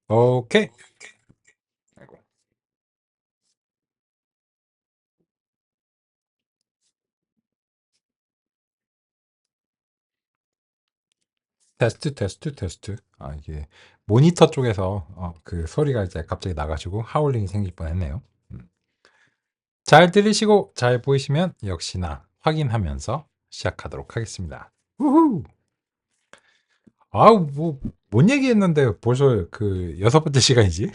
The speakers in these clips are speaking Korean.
오케이. 아이고. 테스트, 테스트, 테스트. 아, 이게 모니터 쪽에서 그 소리가 이제 갑자기 나가지고 하울링이 생길 뻔했네요. 음. 잘 들리시고 잘 보이시면 역시나 확인하면서 시작하도록 하겠습니다. 우후! 아우, 뭔 얘기했는데 벌써 그 여섯 번째 시간이지?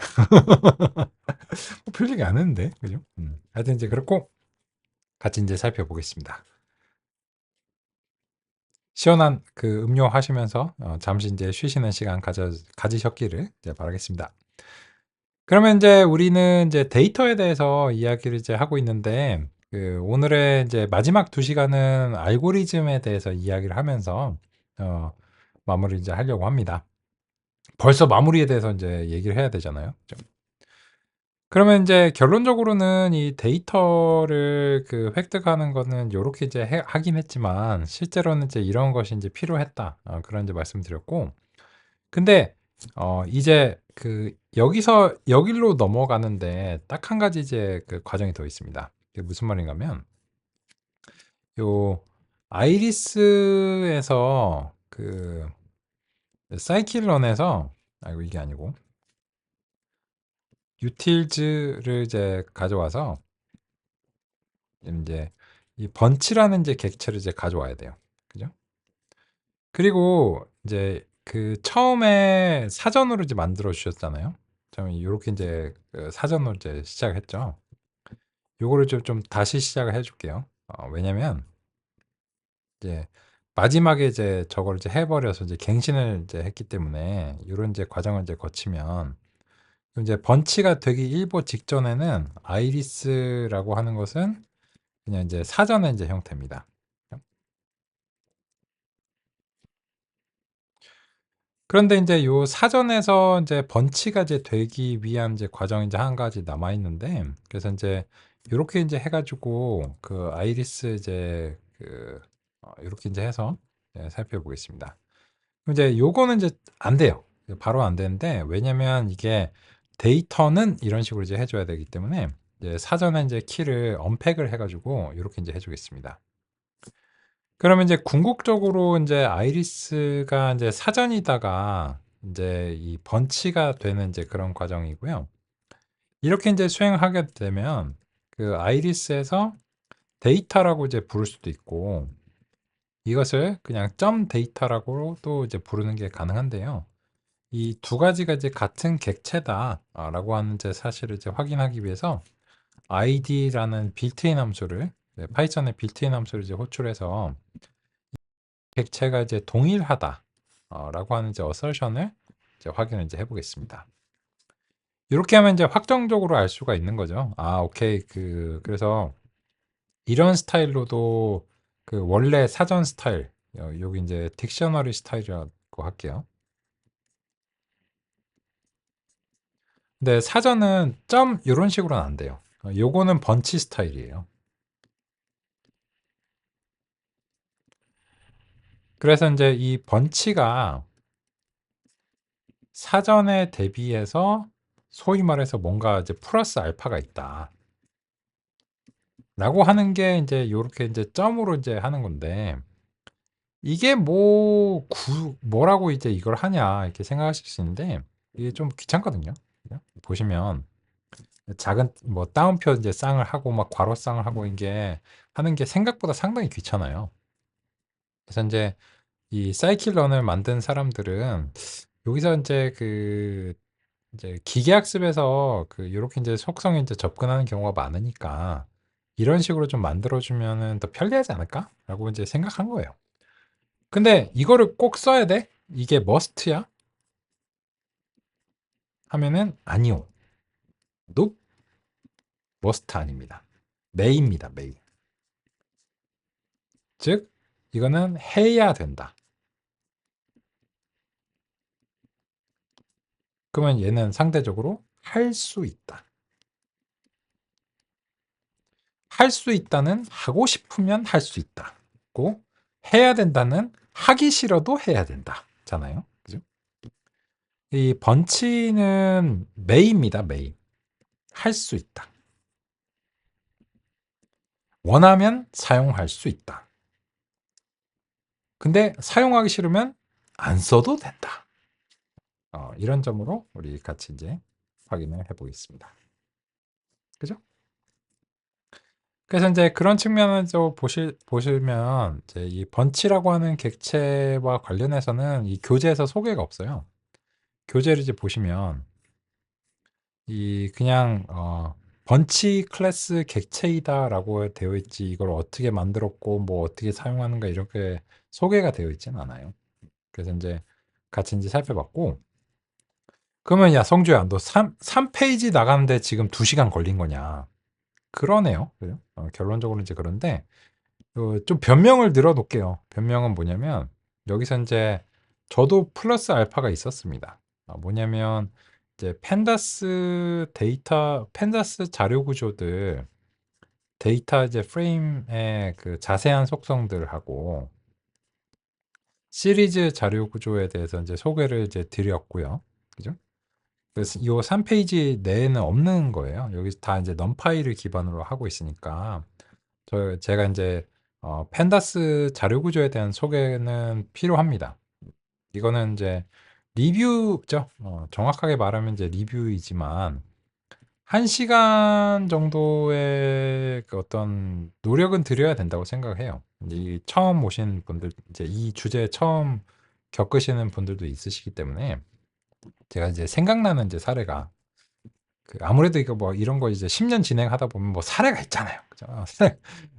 별 얘기 안 했는데, 그죠? 하여튼 이제 그렇고 같이 이제 살펴보겠습니다. 시원한 그 음료 하시면서 잠시 이제 쉬시는 시간 가지셨기를 이제 바라겠습니다. 그러면 이제 우리는 이제 데이터에 대해서 이야기를 이제 하고 있는데, 그 오늘의 이제 마지막 두 시간은 알고리즘에 대해서 이야기를 하면서 어, 마무리 이제 하려고 합니다. 벌써 마무리에 대해서 이제 얘기를 해야 되잖아요. 그죠? 그러면 이제 결론적으로는 이 데이터를 그 획득하는 거는 요렇게 이제 하긴 했지만 실제로는 이제 이런 것이 이제 필요했다. 그런 이제 말씀드렸고, 근데 이제 그 여기서 여기로 넘어가는데 딱 한 가지 이제 그 과정이 더 있습니다. 이게 무슨 말인가면 요 아이리스에서 그 사이킬런에서 아이고 이게 아니고 유틸즈를 이제 가져와서 이제 이 번치라는 이제 객체를 이제 가져와야 돼요. 그죠? 그리고 이제 그 처음에 사전으로 이제 만들어 주셨잖아요. 처음에 요렇게 이제 그 사전으로 이제 시작했죠. 요거를 좀 다시 시작을 해 줄게요. 왜냐면 이제 마지막에 이제 저걸 이제 해 버려서 이제 갱신을 이제 했기 때문에 요런 이제 과정을 이제 거치면 이제 번치가 되기 일보 직전에는 아이리스라고 하는 것은 그냥 이제 사전의 이제 형태입니다. 그런데 이제 요 사전에서 이제 번치가 이제 되기 위한 이제 과정이 이제 한 가지 남아 있는데, 그래서 이제 요렇게 이제 해 가지고 그 아이리스 이제 그 요렇게 이제 해서 살펴보겠습니다. 그럼 이제 요거는 이제 안 돼요. 바로 안 되는데, 왜냐면 이게 데이터는 이런 식으로 이제 해 줘야 되기 때문에 이제 사전에 이제 키를 언팩을 해 가지고 요렇게 이제 해 주겠습니다. 그러면 이제 궁극적으로 이제 아이리스가 이제 사전이다가 이제 이 번치가 되는 이제 그런 과정이고요. 이렇게 이제 수행하게 되면 그 아이리스에서 데이터라고 이제 부를 수도 있고, 이것을 그냥 점 데이터라고도 이제 부르는 게 가능한데요. 이 두 가지가 이제 같은 객체다라고 하는 이제 사실을 이제 확인하기 위해서 id라는 빌트인 함수를, 파이썬의 빌트인 함수를 이제 호출해서 객체가 이제 동일하다 라고 하는 이제 어설션을 이제 확인을 이제 해보겠습니다. 이렇게 하면 이제 확정적으로 알 수가 있는 거죠. 아, 오케이. 그래서 이런 스타일로도 그 원래 사전 스타일, 여기 이제 딕셔너리 스타일이라고 할게요. 근데 사전은 점 이런 식으로는 안 돼요. 요거는 번치 스타일이에요. 그래서 이제 이 번치가 사전에 대비해서 소위 말해서 뭔가 이제 플러스 알파가 있다. 라고 하는 게 이제 요렇게 이제 점으로 이제 하는 건데, 이게 뭐라고 이제 이걸 하냐 이렇게 생각하실 수 있는데, 이게 좀 귀찮거든요. 그죠? 보시면 작은 뭐 따옴표 이제 쌍을 하고 막 괄호 쌍을 하고 이게 하는 게 생각보다 상당히 귀찮아요. 그래서 이제 이 사이클런을 만든 사람들은 여기서 이제 그 이제 기계학습에서 그 요렇게 이제 속성에 이제 접근하는 경우가 많으니까 이런 식으로 좀 만들어주면은 더 편리하지 않을까라고 이제 생각한 거예요. 근데 이거를 꼭 써야 돼? 이게 머스트야? 하면은 아니요. nope, 머스트 아닙니다. 메이입니다. 메이. 즉 이거는 해야 된다. 그러면 얘는 상대적으로 할 수 있다. 할 수 있다는 하고 싶으면 할 수 있다. 고 해야 된다는 하기 싫어도 해야 된다. 잖아요. 그죠? 이 번치는 메이입니다. 메이. 할 수 있다. 원하면 사용할 수 있다. 근데 사용하기 싫으면 안 써도 된다. 이런 점으로 우리 같이 이제 확인을 해보겠습니다. 그죠? 그래서 이제 그런 측면에서 보시면 이제 이 번치라고 하는 객체와 관련해서는 이 교재에서 소개가 없어요. 교재를 이제 보시면 이 그냥 번치 클래스 객체이다라고 되어 있지 이걸 어떻게 만들었고 뭐 어떻게 사용하는가 이렇게 소개가 되어 있지는 않아요. 그래서 이제 같이 이제 살펴봤고 그러면 야 성주야 너 3페이지 나가는데 지금 2시간 걸린 거냐? 그러네요. 그죠? 결론적으로 이제 그런데 좀 변명을 늘어놓을게요. 변명은 뭐냐면 여기서 이제 저도 플러스 알파가 있었습니다. 뭐냐면 이제 펜다스 자료 구조들 데이터 이제 프레임의 그 자세한 속성들하고 시리즈 자료 구조에 대해서 이제 소개를 이제 드렸고요. 그죠? 그래서 이 3페이지 내에는 없는 거예요. 여기 다 이제 넘파이를 기반으로 하고 있으니까 제가 이제 펜다스 자료 구조에 대한 소개는 필요합니다. 이거는 이제 리뷰죠. 정확하게 말하면 이제 리뷰이지만 1시간 정도의 그 어떤 노력은 들여야 된다고 생각해요. 이 처음 오신 분들, 이제 이 주제에 처음 겪으시는 분들도 있으시기 때문에 제가 이제 생각나는 이제 사례가 아무래도 이거 뭐 이런 거 이제 10년 진행하다 보면 뭐 사례가 있잖아요. 그죠?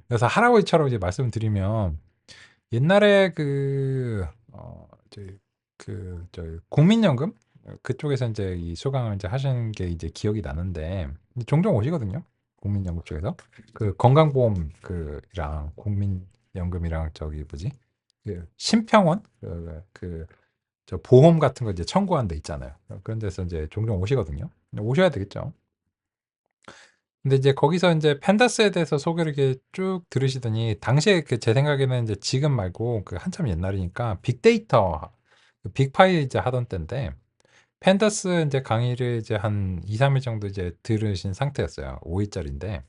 그래서 할아버지처럼 이제 말씀드리면 옛날에 국민연금 그쪽에서 이제 이 수강을 이제 하시는 게 이제 기억이 나는데 종종 오시거든요. 국민연금 쪽에서 그 건강보험 그랑 국민연금이랑 저기 뭐지 심평원 저 보험 같은 거 이제 청구하는 데 있잖아요. 그런 데서 이제 종종 오시거든요. 오셔야 되겠죠. 근데 이제 거기서 이제 펜다스에 대해서 소개를 이렇게 쭉 들으시더니 당시에 제 생각에는 이제 지금 말고 한참 옛날이니까 빅데이터 빅파이 이제 하던 때인데 펜다스 이제 강의를 이제 한 2, 3일 정도 이제 들으신 상태였어요. 5일짜리인데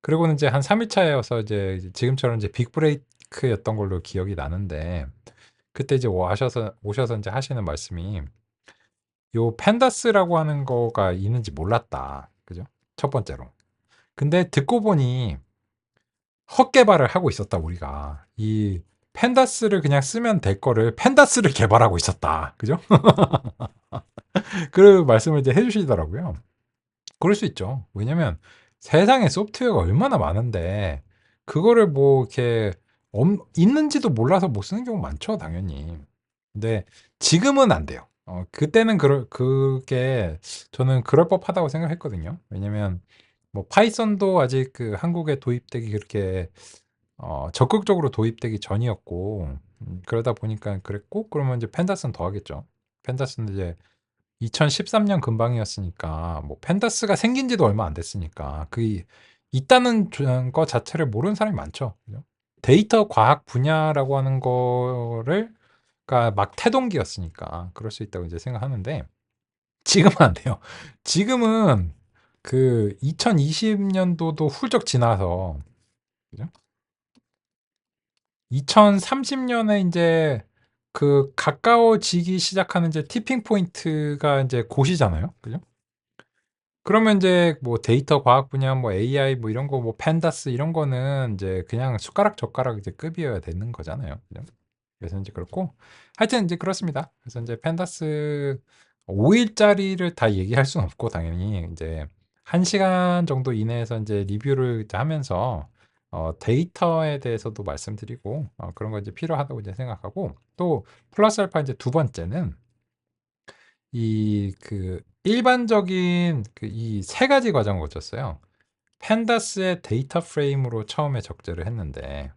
그리고는 이제 한 3일 차여서 이제 지금처럼 이제 빅브레이크였던 걸로 기억이 나는데 그때 이제 오셔서 이제 하시는 말씀이 요 펜다스라고 하는 거가 있는지 몰랐다. 그죠? 첫 번째로. 근데 듣고 보니 헛개발을 하고 있었다 우리가. 이 펜다스를 그냥 쓰면 될 거를 펜다스를 개발하고 있었다. 그죠? 그 말씀을 이제 해주시더라고요. 그럴 수 있죠. 왜냐면 세상에 소프트웨어가 얼마나 많은데 그거를 뭐 이렇게 있는지도 몰라서 못 쓰는 경우 많죠, 당연히. 근데 지금은 안 돼요. 그때는 그게 저는 그럴 법하다고 생각했거든요. 왜냐면 뭐 파이썬도 아직 한국에 도입되기 그렇게 적극적으로 도입되기 전이었고 그러다 보니까 그랬고 그러면 이제 펜다스는 더 하겠죠. 펜다스는 이제 2013년 근방이었으니까 뭐 펜다스가 생긴 지도 얼마 안 됐으니까 있다는 거 자체를 모르는 사람이 많죠. 그죠? 데이터 과학 분야라고 하는 거를 그러니까 막 태동기였으니까 그럴 수 있다고 이제 생각하는데 지금은 안 돼요. 지금은 2020년도도 훌쩍 지나서 그죠? 2030년에 이제 가까워지기 시작하는 이제 티핑 포인트가 이제 곧이잖아요. 그죠? 그러면 이제 뭐 데이터 과학 분야 뭐 AI 뭐 이런 거 뭐 펜다스 이런 거는 이제 그냥 숟가락 젓가락 이제 급이어야 되는 거잖아요. 그죠? 그래서 이제 그렇고 하여튼 이제 그렇습니다. 그래서 이제 펜다스 5일짜리를 다 얘기할 수는 없고 당연히 이제 1시간 정도 이내에서 이제 리뷰를 이제 하면서 데이터에 대해서도 말씀드리고 그런 거 이제 필요하다고 이제 생각하고 또 플러스 알파 이제 두 번째는 일반적인 이 세 가지 과정을 거쳤어요. 펜다스의 데이터 프레임으로 처음에 적재를 했는데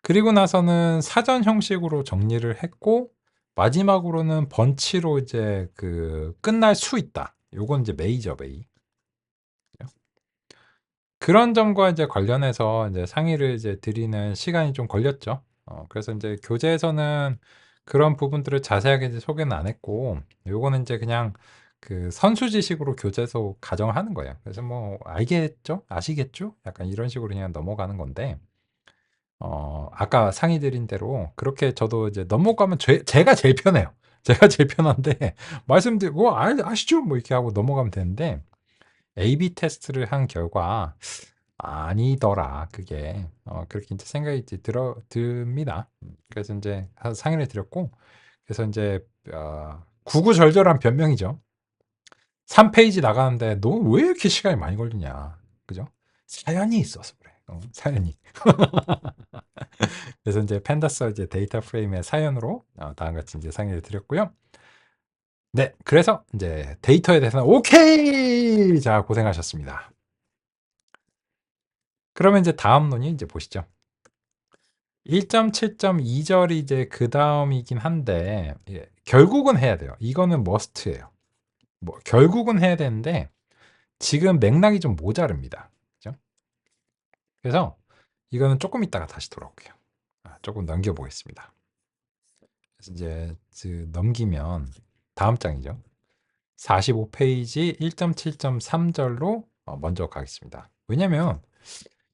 그리고 나서는 사전 형식으로 정리를 했고 마지막으로는 번치로 이제 끝날 수 있다. 요건 이제 메이죠, 메이. 그런 점과 이제 관련해서 이제 상의를 이제 드리는 시간이 좀 걸렸죠. 그래서 이제 교재에서는 그런 부분들을 자세하게 이제 소개는 안 했고, 요거는 이제 그냥 그 선수 지식으로 교재에서 가정을 하는 거예요. 그래서 뭐 알겠죠? 아시겠죠? 약간 이런 식으로 그냥 넘어가는 건데, 아까 상의 드린 대로 그렇게 저도 이제 넘어가면 제가 제일 편해요. 제가 제일 편한데 말씀드리고 아시죠? 뭐 이렇게 하고 넘어가면 되는데, A/B 테스트를 한 결과 아니더라 그게. 그렇게 이제 생각이 이제 듭니다. 그래서 이제 상의를 드렸고, 그래서 이제 구구절절한 변명이죠. 3페이지 나가는데 너 왜 이렇게 시간이 많이 걸리냐, 그죠? 사연이 있어서 그래. 사연이. 그래서 이제 펜다서 이제 데이터 프레임의 사연으로 다음 같이 이제 상의를 드렸고요. 네, 그래서 이제 데이터에 대해서는 오케이. 자, 고생하셨습니다. 그러면 이제 다음 논의 이제 보시죠. 1.7.2절이 이제 그 다음이긴 한데, 예, 결국은 해야 돼요. 이거는 머스트예요. 뭐 결국은 해야 되는데 지금 맥락이 좀 모자릅니다. 그죠? 그래서 이거는 조금 있다가 다시 돌아올게요. 조금 넘겨보겠습니다. 그래서 이제 넘기면 다음 장이죠. 45페이지 1.7.3절로 먼저 가겠습니다. 왜냐면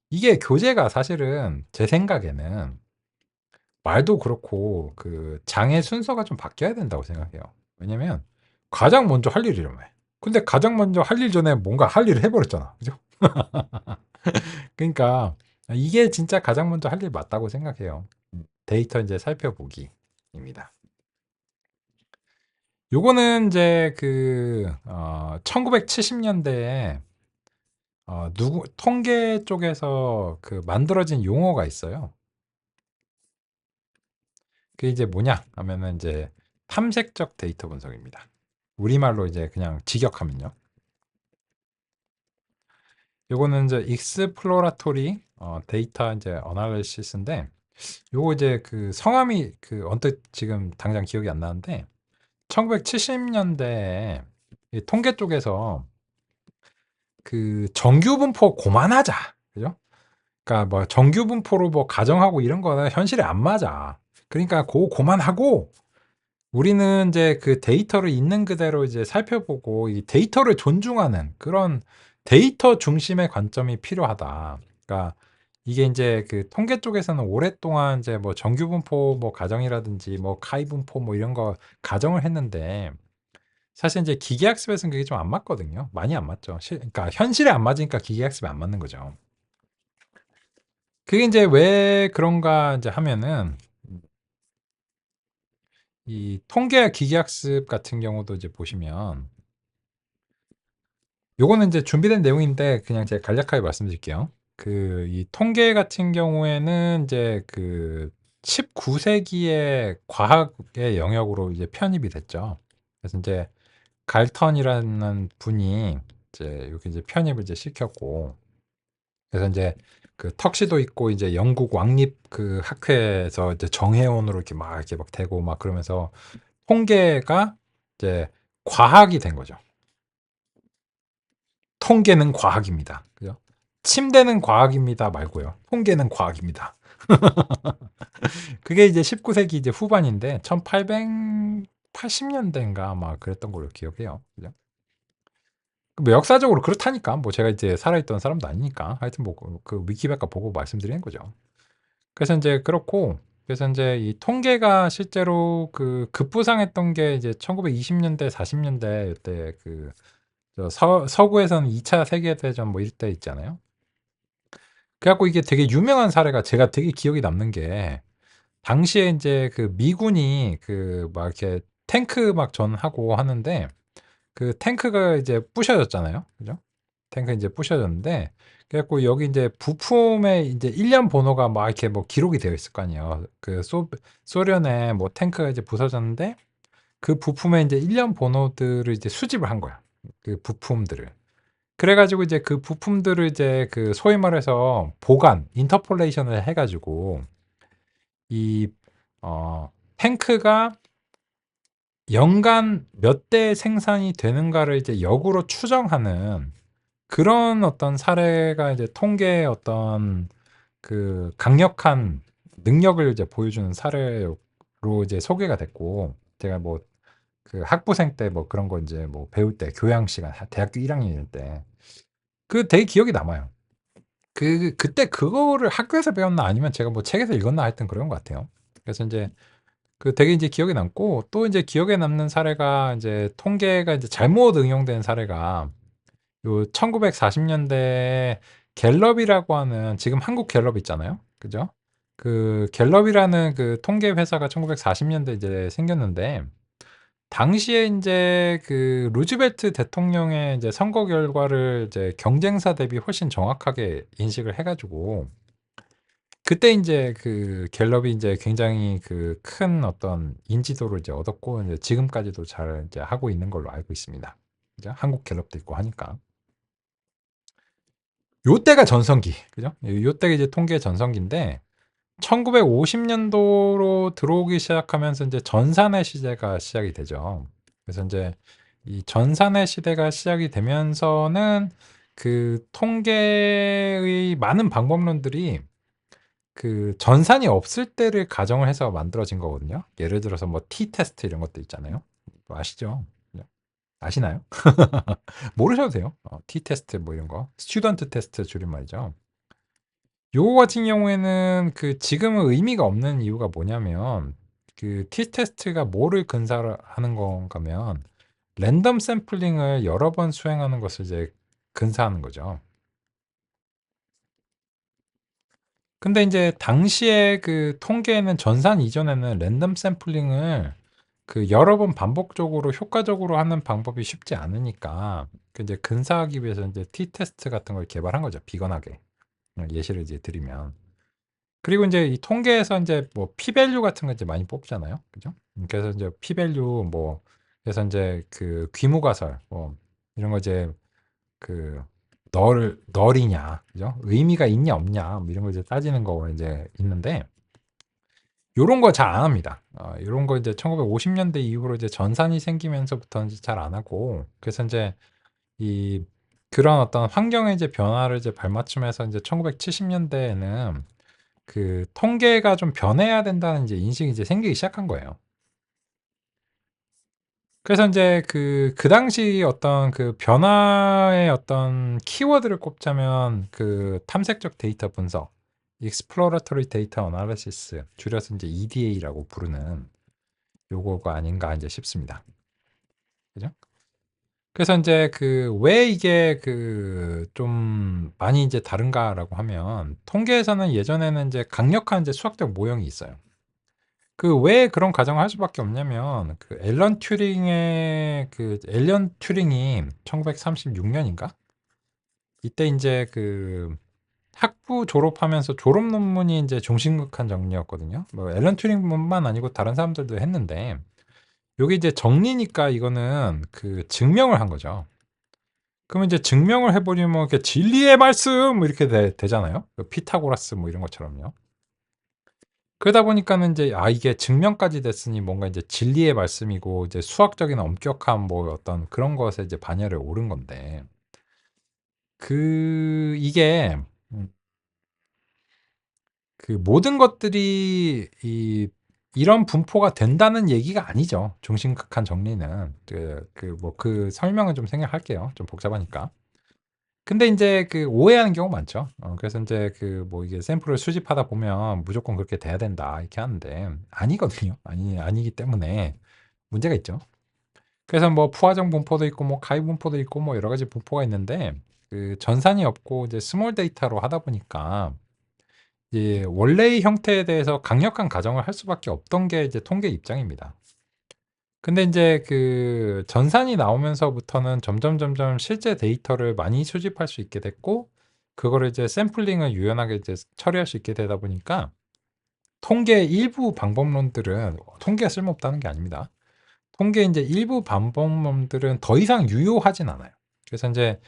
이게 교재가 사실은 제 생각에는 말도 그렇고 그 장의 순서가 좀 바뀌어야 된다고 생각해요. 왜냐면 가장 먼저 할 일이라며. 근데 가장 먼저 할 일 전에 뭔가 할 일을 해버렸잖아. 그죠? 그러니까 이게 진짜 가장 먼저 할 일 맞다고 생각해요. 데이터 이제 살펴보기입니다. 요거는 이제 1970년대에 누구 통계 쪽에서 그 만들어진 용어가 있어요. 그게 이제 뭐냐 하면은 이제 탐색적 데이터 분석입니다. 우리말로 이제 그냥 직역하면요. 요거는 이제 익스플로라토리 데이터 이제 어널리시스인데, 요거 이제 그 성함이 그 언뜻 지금 당장 기억이 안 나는데 1970년대에 통계 쪽에서 그 정규 분포 고만하자. 그죠? 그러니까 뭐 정규 분포로 뭐 가정하고 이런 거는 현실에 안 맞아. 그러니까 고만하고 우리는 이제 그 데이터를 있는 그대로 이제 살펴보고 이 데이터를 존중하는 그런 데이터 중심의 관점이 필요하다. 그러니까 이게 이제 그 통계 쪽에서는 오랫동안 이제 뭐 정규 분포 뭐 가정이라든지 뭐 카이 분포 뭐 이런 거 가정을 했는데, 사실 이제 기계학습에서는 그게 좀 안 맞거든요. 많이 안 맞죠. 그러니까 현실에 안 맞으니까 기계학습에 안 맞는 거죠. 그게 이제 왜 그런가 이제 하면은 이 통계 기계학습 같은 경우도 이제 보시면, 요거는 이제 준비된 내용인데 그냥 제가 간략하게 말씀드릴게요. 이 통계 같은 경우에는 이제 그 19세기의 과학의 영역으로 이제 편입이 됐죠. 그래서 이제 갈턴이라는 분이 이제 여기 이제 편입을 이제 시켰고, 그래서 이제 그 턱시도 입고 이제 영국 왕립 그 학회에서 이제 정회원으로 이렇게 막 되고 막 그러면서 통계가 이제 과학이 된 거죠. 통계는 과학입니다. 그죠? 침대는 과학입니다 말고요. 통계는 과학입니다. 그게 이제 19세기 이제 후반인데 1880년대인가 아마 그랬던 걸로 기억해요. 그죠? 뭐 역사적으로 그렇다니까. 뭐 제가 이제 살아있던 사람도 아니니까. 하여튼 뭐 그 위키백과 보고 말씀드리는 거죠. 그래서 이제 그렇고, 그래서 이제 이 통계가 실제로 그 급부상했던 게 이제 1920년대, 40년대 이때 서구에서는 2차 세계대전 뭐 이때 있잖아요. 그래갖고 이게 되게 유명한 사례가 제가 되게 기억이 남는 게, 당시에 이제 그 미군이 그 막 이렇게 탱크 막 전하고 하는데 그 탱크가 이제 부셔졌잖아요. 그죠? 탱크 이제 부셔졌는데, 그래갖고 여기 이제 부품에 이제 일련 번호가 막 이렇게 뭐 기록이 되어 있을 거 아니에요. 소련에 뭐 탱크가 이제 부서졌는데 그 부품에 이제 일련 번호들을 이제 수집을 한 거야. 그 부품들을. 그래가지고 이제 그 부품들을 이제 그 소위 말해서 인터폴레이션을 해가지고 이 탱크가 연간 몇 대 생산이 되는가를 이제 역으로 추정하는 그런 어떤 사례가 이제 통계의 어떤 그 강력한 능력을 이제 보여주는 사례로 이제 소개가 됐고, 제가 뭐 그 학부생 때 뭐 그런 거 이제 뭐 배울 때 교양 시간 대학교 1학년일 때 그 되게 기억이 남아요. 그때 그거를 학교에서 배웠나 아니면 제가 뭐 책에서 읽었나 하여튼 그런 것 같아요. 그래서 인제 그 되게 인제 기억에 남고, 또 인제 기억에 남는 사례가 인제 통계가 이제 잘못 응용된 사례가 요 1940 년대에 갤럽이라고 하는, 지금 한국 갤럽 있잖아요. 그죠? 그 갤럽이라는 그 통계 회사가 1940 년대에 이제 생겼는데, 당시에 인제 그 루즈벨트 대통령의 이제 선거 결과를 이제 경쟁사 대비 훨씬 정확하게 인식을 해 가지고, 그때 인제 그 갤럽이 인제 굉장히 그 큰 어떤 인지도를 이제 얻었고, 이제 지금까지도 잘 이제 하고 있는 걸로 알고 있습니다. 그죠? 한국 갤럽도 있고 하니까. 요때가 전성기. 그죠? 요때가 이제 통계의 전성기인데, 1950 년도로 들어오기 시작하면서 인제 전산의 시대가 시작이 되죠. 그래서 인제 이 전산의 시대가 시작이 되면서는 그 통계의 많은 방법론들이 그 전산이 없을 때를 가정을 해서 만들어진 거거든요. 예를 들어서 뭐 T-테스트 이런 것도 있잖아요. 뭐 아시죠? 그죠? 아시나요? 모르셔도 돼요. T-테스트 뭐 이런 거. 스튜던트 테스트 줄임말이죠. 요거 같은 경우에는 그 지금은 의미가 없는 이유가 뭐냐면, 그 T-테스트가 뭐를 근사를 하는 건가면 랜덤 샘플링을 여러 번 수행하는 것을 이제 근사하는 거죠. 근데 인제 당시에 그 통계에는, 전산 이전에는 랜덤 샘플링을 그 여러 번 반복적으로 효과적으로 하는 방법이 쉽지 않으니까, 그 이제 근사하기 위해서 인제 T-테스트 같은 걸 개발한 거죠, 비건하게. 예시를 이제 드리면. 그리고 인제 이 통계에서 인제 뭐 p 밸류 같은 거 이제 많이 뽑잖아요. 그죠? 그래서 인제 p 밸류 뭐, 그래서 인제 그 귀무가설 뭐 이런 거 이제 그 널이냐, 그죠? 의미가 있냐 없냐 뭐 이런 거 이제 따지는 거 이제 있는데, 요런 거 잘 안 합니다. 요런 거 이제 1950 년대 이후로 이제 전산이 생기면서부터는 이제 잘 안 하고, 그래서 인제 이 그런 어떤 환경의 이제 변화를 이제 발맞춤해서 인제 1970 년대에는 그 통계가 좀 변해야 된다는 이제 인식이 이제 생기기 시작한 거예요. 그래서 인제 그 당시 어떤 그 변화의 어떤 키워드를 꼽자면 그 탐색적 데이터 분석, exploratory data analysis, 줄여서 인제 EDA라고 부르는 요거가 아닌가 인제 싶습니다. 그죠? 그래서 인제 그 왜 이게 그 좀 많이 이제 다른가라고 하면, 통계에서는 예전에는 인제 강력한 이제 수학적 모형이 있어요. 그 왜 그런 가정을 할 수밖에 없냐면, 그 앨런 튜링이 1936 년인가? 이때 인제 그 학부 졸업하면서 졸업 논문이 인제 종신극한 정리였거든요. 뭐 앨런 튜링뿐만 아니고 다른 사람들도 했는데, 요게 이제 정리니까 이거는 그 증명을 한 거죠. 그러면 이제 증명을 해 버리면 이렇게 진리의 말씀 뭐 이렇게 되잖아요. 그 피타고라스 뭐 이런 것처럼요. 그러다 보니까는 이제 이게 증명까지 됐으니 뭔가 이제 진리의 말씀이고, 이제 수학적인 엄격한 뭐 어떤 그런 것에 이제 반열에 오른 건데, 이게 음 그 모든 것들이 이런 분포가 된다는 얘기가 아니죠, 중심극한 정리는. 뭐 그 설명을 좀 생략할게요, 좀 복잡하니까. 근데 인제 그 오해하는 경우가 많죠. 그래서 인제 그 뭐 이게 샘플을 수집하다 보면 무조건 그렇게 돼야 된다 이렇게 하는데, 아니거든요. 아니기 때문에 문제가 있죠. 그래서 뭐 부하정 분포도 있고 뭐 가위 분포도 있고 뭐 여러 가지 분포가 있는데, 그 전산이 없고 이제 스몰 데이터로 하다 보니까 이제 원래의 형태에 대해서 강력한 가정을 할 수밖에 없던 게 이제 통계 입장입니다. 근데 인제 그 전산이 나오면서부터는 점점 실제 데이터를 많이 수집할 수 있게 됐고, 그거를 이제 샘플링을 유연하게 이제 처리할 수 있게 되다 보니까, 통계의 일부 방법론들은, 통계가 쓸모없다는 게 아닙니다. 통계의 인제 일부 방법론들은 더 이상 유효하진 않아요. 그래서 인제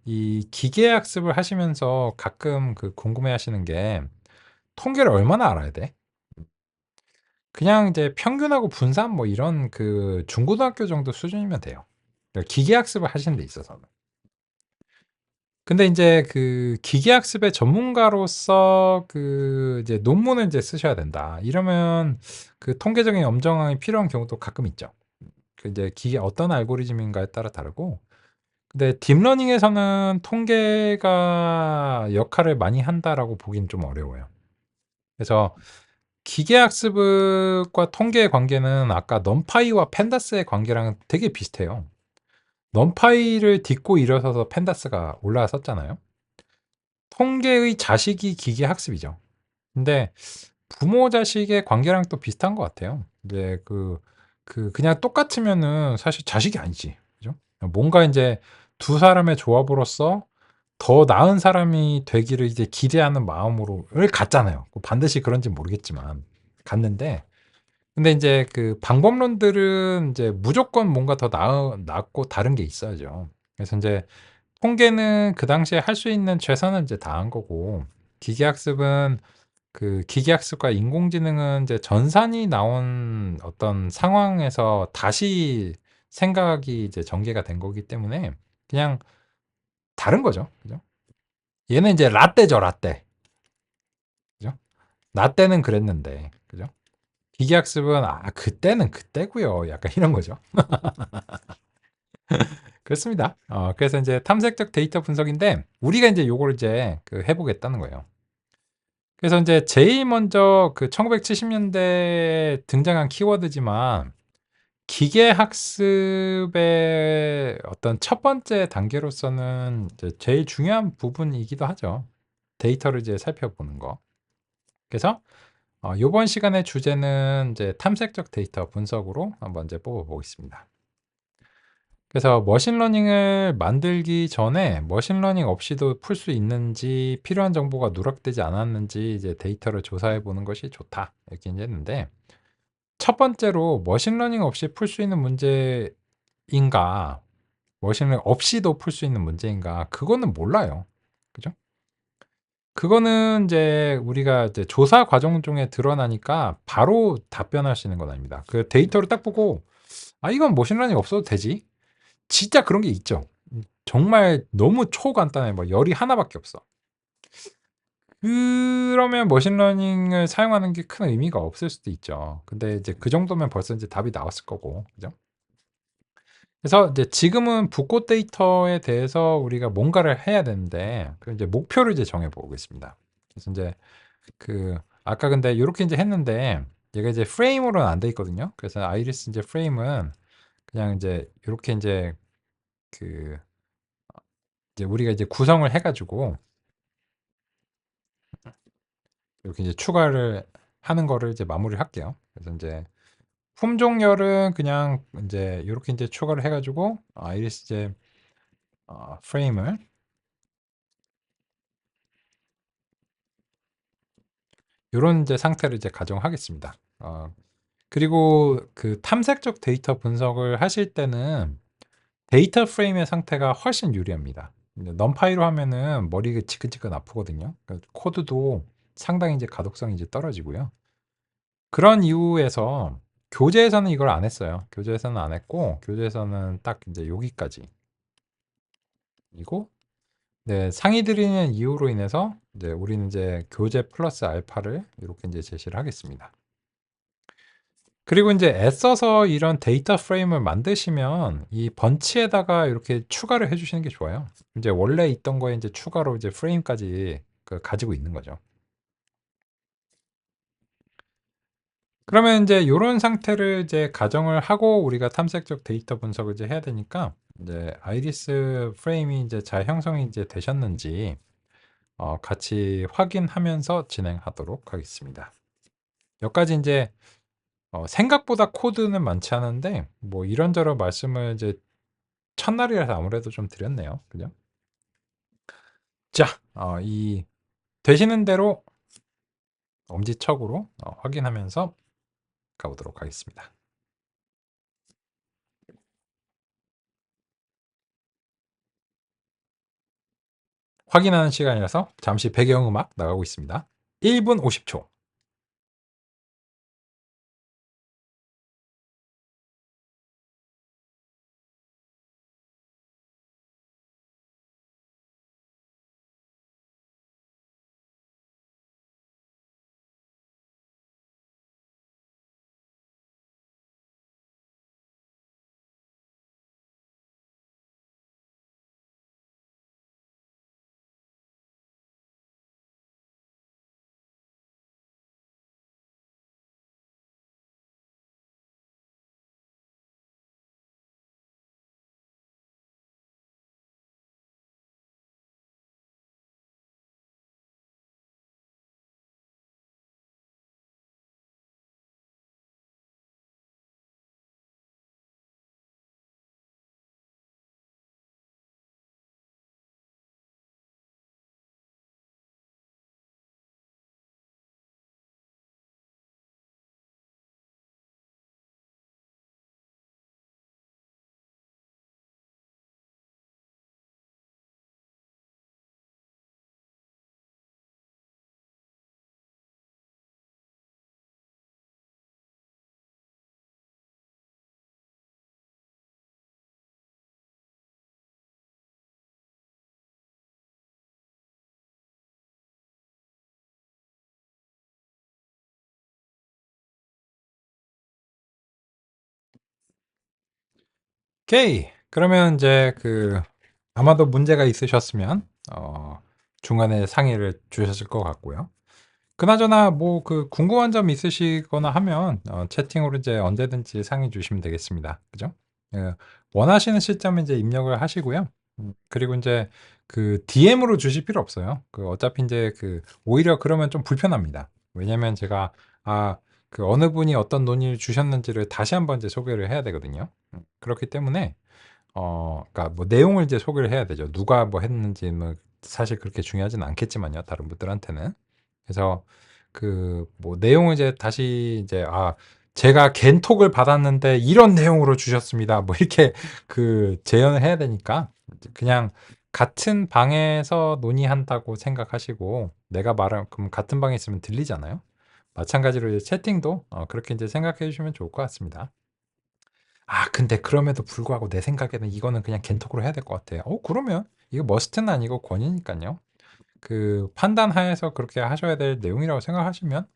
이 기계 학습을 하시면서 가끔 그 궁금해하시는 게, 통계를 얼마나 알아야 돼? 그냥 이제 평균하고 분산 뭐 이런 그 중고등학교 정도 수준이면 돼요. 그러니까 기계 학습을 하시는 데 있어서는. 근데 인제 그 기계학습의 전문가로서 그 이제 논문을 이제 쓰셔야 된다. 이러면 그 통계적인 엄정함이 필요한 경우도 가끔 있죠. 그 이제 기계 어떤 알고리즘인가에 따라 다르고, 근데 딥러닝에서는 통계가 역할을 많이 한다라고 보기는 좀 어려워요. 그래서 기계학습과 통계의 관계는 아까 넘파이와 펜다스의 관계랑 되게 비슷해요. 넘파이를 딛고 일어서서 펜다스가 올라섰잖아요. 통계의 자식이 기계학습이죠. 근데 부모 자식의 관계랑 또 비슷한 것 같아요. 이제 그냥 똑같으면은 사실 자식이 아니지. 그죠? 뭔가 이제 두 사람의 조합으로서 더 나은 사람이 되기를 이제 기대하는 마음으로를 갖잖아요. 뭐 반드시 그런지 모르겠지만 갖는데, 근데 이제 그 방법론들은 이제 무조건 뭔가 더 낫고 다른 게 있어야죠. 그래서 이제 통계는 그 당시에 할 수 있는 최선을 이제 다한 거고, 기계학습은 그 기계학습과 인공지능은 이제 전산이 나온 어떤 상황에서 다시 생각이 이제 전개가 된 거기 때문에 그냥 다른 거죠. 그죠? 얘는 이제 라떼죠, 라떼. 그죠? 나 때는 그랬는데. 그죠? 기계학습은 그때는 그때고요. 약간 이런 거죠. 그렇습니다. 그래서 이제 탐색적 데이터 분석인데 우리가 이제 요거를 이제 해 보겠다는 거예요. 그래서 이제 제일 먼저 그 1970년대에 등장한 키워드지만 기계 학습의 어떤 첫 번째 단계로서는 이제 제일 중요한 부분이기도 하죠. 데이터를 이제 살펴보는 거. 그래서 요번 시간의 주제는 이제 탐색적 데이터 분석으로 한번 이제 뽑아 보겠습니다. 그래서 머신러닝을 만들기 전에 머신러닝 없이도 풀 수 있는지, 필요한 정보가 누락되지 않았는지 이제 데이터를 조사해 보는 것이 좋다. 이렇게 이제 했는데, 첫 번째로 머신러닝 없이 풀 수 있는 문제인가, 머신러닝 없이도 풀 수 있는 문제인가, 그거는 몰라요. 그죠? 그거는 이제 우리가 이제 조사 과정 중에 드러나니까 바로 답변할 수 있는 건 아닙니다. 그 데이터를 딱 보고, 이건 머신러닝 없어도 되지. 진짜 그런 게 있죠. 정말 너무 초간단해. 뭐 열이 하나밖에 없어. 그러면 머신러닝을 사용하는 게 큰 의미가 없을 수도 있죠. 근데 이제 그 정도면 벌써 이제 답이 나왔을 거고, 그죠? 그래서 이제 지금은 붓고 데이터에 대해서 우리가 뭔가를 해야 되는데, 그 이제 목표를 이제 정해 보겠습니다. 그래서 이제 아까 근데 이렇게 이제 했는데, 얘가 이제 프레임으로는 안 돼 있거든요. 그래서 아이리스 이제 프레임은 그냥 이제 이렇게 그 이제 우리가 이제 구성을 해가지고 이렇게 이제 추가를 하는 거를 이제 마무리를 할게요. 그래서 이제 품종열은 그냥 이제 이렇게 이제 추가를 해가지고 아이리스 이제 프레임을 이런 이제 상태를 이제 가정하겠습니다. 그리고 그 탐색적 데이터 분석을 하실 때는 데이터 프레임의 상태가 훨씬 유리합니다. 넘파이로 하면은 머리가 지끈지끈 아프거든요. 그러니까 코드도 상당히 이제 가독성이 이제 떨어지고요. 그런 이유에서 교재에서는 이걸 안 했어요. 교재에서는 안 했고, 교재에서는 딱 이제 여기까지. 이고, 네, 상위 드리는 이유로 인해서 이제 우리는 이제 교재 플러스 알파를 이렇게 이제 제시를 하겠습니다. 그리고 이제 애써서 이런 데이터 프레임을 만드시면 이 번치에다가 이렇게 추가를 해주시는 게 좋아요. 이제 원래 있던 거에 이제 추가로 이제 프레임까지 가지고 있는 거죠. 그러면 이제 이런 상태를 이제 가정을 하고 우리가 탐색적 데이터 분석을 이제 해야 되니까 이제 아이리스 프레임이 이제 잘 형성이 이제 되셨는지 같이 확인하면서 진행하도록 하겠습니다. 여기까지 이제 생각보다 코드는 많지 않은데 뭐 이런저런 말씀을 이제 첫날이라서 아무래도 좀 드렸네요. 그죠? 자, 이 되시는 대로 엄지척으로 확인하면서 가보도록 하겠습니다. 확인하는 시간이라서 잠시 배경음악 나가고 있습니다. 1분 50초. 오케이. 그러면 이제 아마도 문제가 있으셨으면 중간에 상의를 주셨을 것 같고요. 그나저나 뭐 궁금한 점 있으시거나 하면 채팅으로 이제 언제든지 상의 주시면 되겠습니다. 그죠? 예, 원하시는 시점에 이제 입력을 하시고요. 그리고 이제 DM으로 주실 필요 없어요. 어차피 이제 오히려 그러면 좀 불편합니다. 왜냐면 제가 어느 분이 어떤 논의를 주셨는지를 다시 한번 이제 소개를 해야 되거든요. 그렇기 때문에 그러니까 뭐 내용을 이제 소개를 해야 되죠. 누가 뭐 했는지 뭐 사실 그렇게 중요하진 않겠지만요. 다른 분들한테는. 그래서 뭐 내용을 이제 다시 이제 제가 겐톡을 받았는데 이런 내용으로 주셨습니다. 뭐 이렇게 재연을 해야 되니까 그냥 같은 방에서 논의한다고 생각하시고 내가 말한 그럼 같은 방에 있으면 들리잖아요. 마찬가지로 이제 채팅도 그렇게 이제 생각해 주시면 좋을 것 같습니다. 근데 그럼에도 불구하고 내 생각에는 이거는 그냥 겐톡으로 해야 될 것 같아요. 그러면 이거 머스트는 아니고 권유니까요. 판단하에서 그렇게 하셔야 될 내용이라고 생각하시면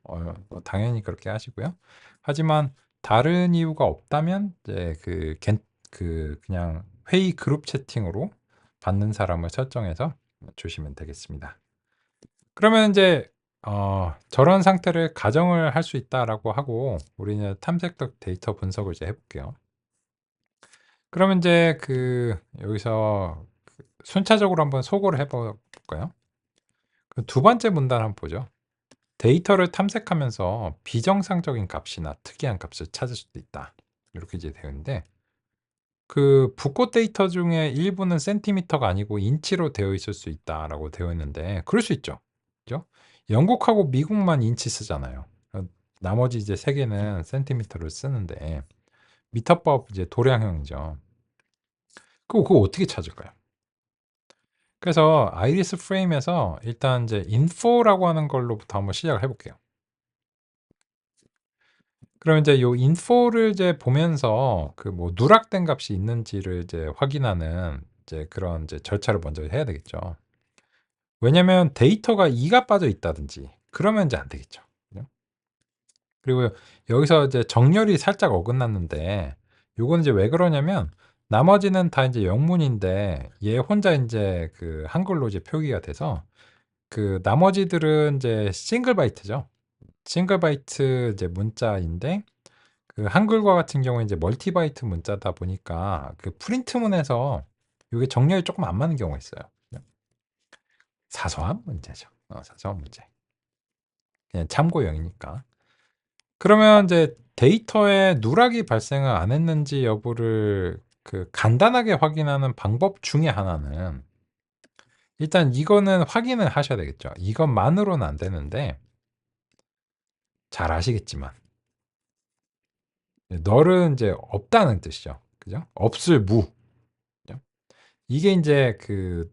당연히 그렇게 하시고요. 하지만 다른 이유가 없다면 이제 그냥 회의 그룹 채팅으로 받는 사람을 설정해서 주시면 되겠습니다. 그러면 이제 저런 상태를 가정을 할 수 있다라고 하고 우리는 탐색적 데이터 분석을 이제 해볼게요. 그러면 이제 여기서 순차적으로 한번 소거를 해볼까요? 두 번째 문단 한번 보죠. 데이터를 탐색하면서 비정상적인 값이나 특이한 값을 찾을 수도 있다. 이렇게 이제 되어 있는데 붓꽃 데이터 중에 일부는 센티미터가 아니고 인치로 되어 있을 수 있다라고 되어 있는데 그럴 수 있죠. 그죠? 영국하고 미국만 인치 쓰잖아요. 나머지 이제 세 개는 센티미터를 쓰는데 미터법 이제 도량형이죠. 그거 어떻게 찾을까요? 그래서 아이리스 프레임에서 일단 이제 info라고 하는 걸로부터 한번 시작을 해볼게요. 그럼 이제 요 info를 이제 보면서 뭐 누락된 값이 있는지를 이제 확인하는 이제 그런 이제 절차를 먼저 해야 되겠죠. 왜냐면 데이터가 2가 빠져 있다든지 그러면 이제 안 되겠죠. 그죠? 그리고 여기서 이제 정렬이 살짝 어긋났는데 요건 이제 왜 그러냐면 나머지는 다 이제 영문인데 얘 혼자 이제 한글로 이제 표기가 돼서 나머지들은 이제 싱글 바이트죠. 싱글 바이트 이제 문자인데 한글과 같은 경우에 이제 멀티 바이트 문자다 보니까 프린트문에서 이게 정렬이 조금 안 맞는 경우가 있어요. 사소한 문제죠. 사소한 문제. 그냥 참고용이니까. 그러면 이제 데이터에 누락이 발생을 안 했는지 여부를 간단하게 확인하는 방법 중에 하나는 일단 이거는 확인을 하셔야 되겠죠. 이것만으로는 안 되는데 잘 아시겠지만 널은 이제 없다는 뜻이죠. 그죠? 없을 무. 그죠? 이게 이제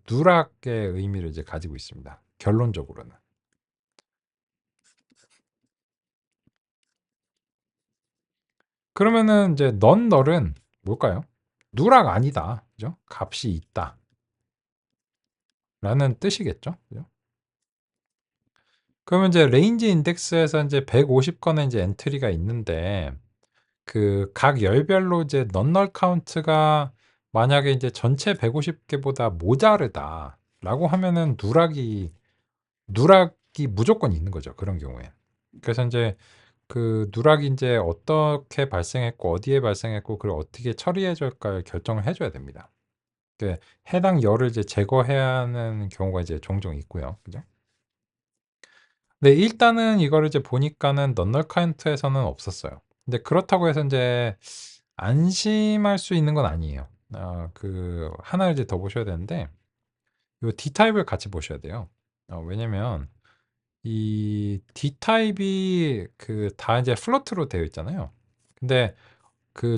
누락의 의미를 이제 가지고 있습니다. 결론적으로는. 그러면은 이제 넌 널은 뭘까요? 누락 아니다. 그죠? 값이 있다. 라는 뜻이겠죠. 그죠? 그러면 이제 레인지 인덱스에서 이제 150건의 이제 엔트리가 있는데 각 열별로 이제 넌널 카운트가 만약에 이제 전체 150개보다 모자르다라고 하면은 누락이 무조건 있는 거죠. 그런 경우에. 그래서 이제 누락이 이제 어떻게 발생했고 어디에 발생했고 그걸 어떻게 처리해 줄까를 결정을 해 줘야 됩니다. 해당 열을 이제 제거해야 하는 경우가 이제 종종 있고요. 그죠? 네, 일단은 이거를 이제 보니까는 넌널 카운트에서는 없었어요. 근데 그렇다고 해서 이제 안심할 수 있는 건 아니에요. 하나를 이제 더 보셔야 되는데 요 D 타입을 같이 보셔야 돼요. 왜냐면 이 D 타입이 다 이제 플로트로 되어 있잖아요. 근데